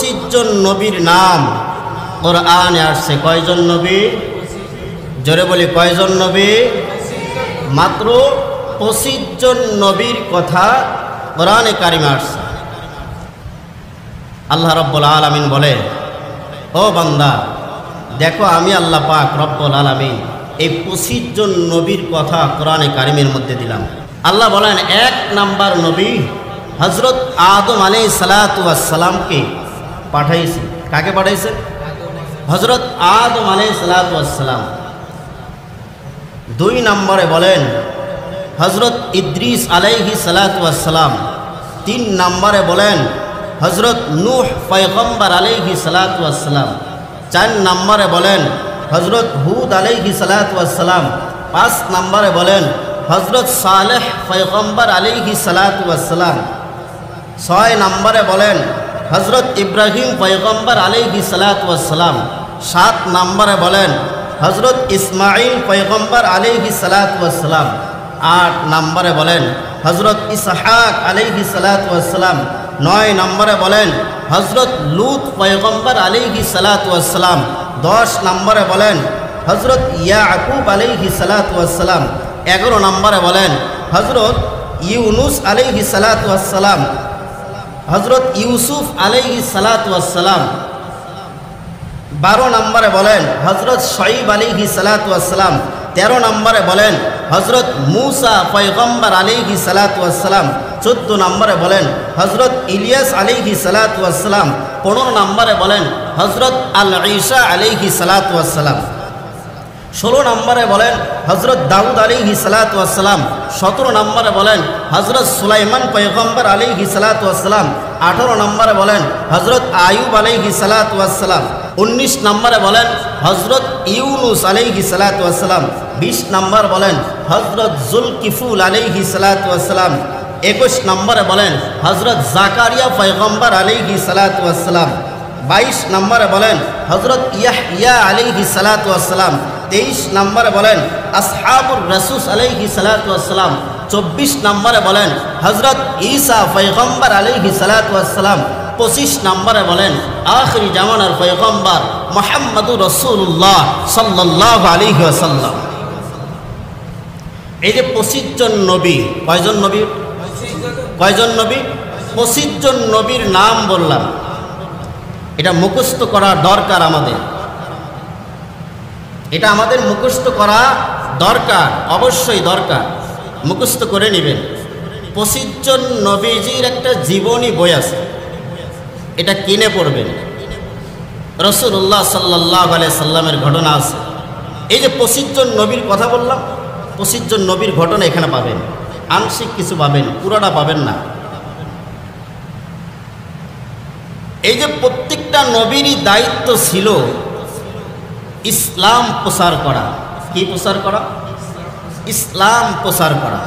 25 জন নবীর নাম কোরআনে আসছে। কয়জন নবী? জোরে বলি, কয়জন নবী? মাত্র 25 জন নবীর কথা কোরআনে কারিমে আসছে। আল্লাহ রাব্বুল আলামিন বলে, ও বান্দা দেখো, আমি আল্লাহ পাক রব্বুল আলামিন এই 25 জন নবীর কথা কোরআনে কারিমের মধ্যে দিলাম। আল্লাহ বলেন, 1 নাম্বার নবী হযরত আদম আলাইহিস সালাতু ওয়াস সালামকে পাঠাইছি। কাকে পাঠাইছে? হযরত আদম আলাইহিস সালাতু ওয়াস সালাম। 2 নম্বরে বলেন হযরত ইদ্রিস আলাইহিস সালাতু ওয়াস সালাম। 3 নম্বরে বলেন হযরত নূহ পয়গম্বর আলাইহিস সালাতু ওয়াস সালাম। 4 নম্বরে বলেন হযরত হুদ আলাইহিস সালাতু ওয়াস সালাম। 5 নম্বরে বলেন হযরত সালেহ পয়গম্বর আলাইহিস সালাতু ওয়াস সালাম। 6 নম্বরে বলেন হযরত ইব্রাহিম পয়গম্বর আলাইহিস সালাতু ওয়াস সালাম। 7 নম্বরে বলেন হযরত ইসমাঈল পয়গম্বর আলাইহিস সালাতু ওয়াস সালাম। 8 নম্বরে বলেন হযরত ইসহাক আলাইহিস সালাতু ওয়াস সালাম। 9 নম্বরে বলেন হযরত লূত পয়গম্বর আলাইহিস সালাতু ওয়াস সালাম। 10 নম্বরে বলেন হযরত ইয়াকুব আলাইহিস সালাতু ওয়াস সালাম। 11 নম্বরে বলেন হযরত ইউনুস আলাইহিস সালাতু ওয়াস সালাম। হযরত ইউসুফ আলাইহিস সালাতু ওয়াস সালাম। 12 নম্বরে বলেন হযরত শুআয়ব আলাইহিস সালাতু ওয়াস সালাম। 13 নম্বরে বলেন হযরত মূসা পয়গম্বর আলাইহিস সালাতু ওয়াস সালাম। 14 নম্বরে বলেন হযরত ইলিয়াস আলাইহিস সালাতু ওয়াস সালাম। 15 নম্বরে বলেন হযরত আল ঈসা আলাইহিস সালাতু ওয়াস সালাম। 16 নম্বরে বলেন হযরত দাউদ আলাইহিস সালাতু ওয়াস সালাম। 17 নম্বরে বলেন হযরত সুলাইমান পয়গম্বর আলাইহিস সালাতু ওয়াস সালাম। 18 নম্বরে বলেন হযরত আইয়ুব আলাইহিস সালাতু ওয়াস সালাম। 19 নম্বরে বলেন হযরত ইউনুস আলাইহিস সালাতু ওয়াস সালাম। 20 নম্বর বলেন হযরত যুলকিফুল আলাইহিস সালাতু ওয়াস সালাম। 21 নম্বরে বলেন হযরত জাকারিয়া পয়গম্বর আলাইহিস সালাতু ওয়াস সালাম। 22 নম্বরে বলেন হযরত ইয়াহইয়া আলাইহিস সালাতু ওয়াস সালাম। 23 নম্বরে বলেন আসহাবুর রাসূল আলাইহিস সালাতু ওয়াস সালাম। 24 নম্বরে বলেন হযরত ঈসা পয়গম্বর আলাইহিস সালাতু ওয়াস সালাম। 25 নম্বরে বলেন আখিরি জামানার পয়গম্বর মুহাম্মদুর রাসূলুল্লাহ সাল্লাল্লাহু আলাইহি ওয়াসাল্লাম। এই যে 25 জন নবী, কয়জন নবী? কয়জন নবী? 25 জন নবীর নাম বললাম। এটা মুখস্থ করা দরকার আমাদের। এটা আমাদের মুখস্থ করা দরকার, অবশ্যই দরকার। মুখস্থ করে নেবেন। 25 জন নবীজির একটা জীবনী বই আছে, এটা কিনে পড়বেন। রাসূলুল্লাহ সাল্লাল্লাহু আলাইহি সাল্লামের ঘটনা আছে। এই যে 25 জন নবীর কথা বললাম, 25 জন নবীর ঘটনা এখানে পাবেন। আংশিক কিছু পাবেন, পুরোটা পাবেন না। এই যে প্রত্যেকটা নবীরই দায়িত্ব ছিল ইসলাম প্রচার করা। কি প্রচার করা? ইসলাম প্রচার করা।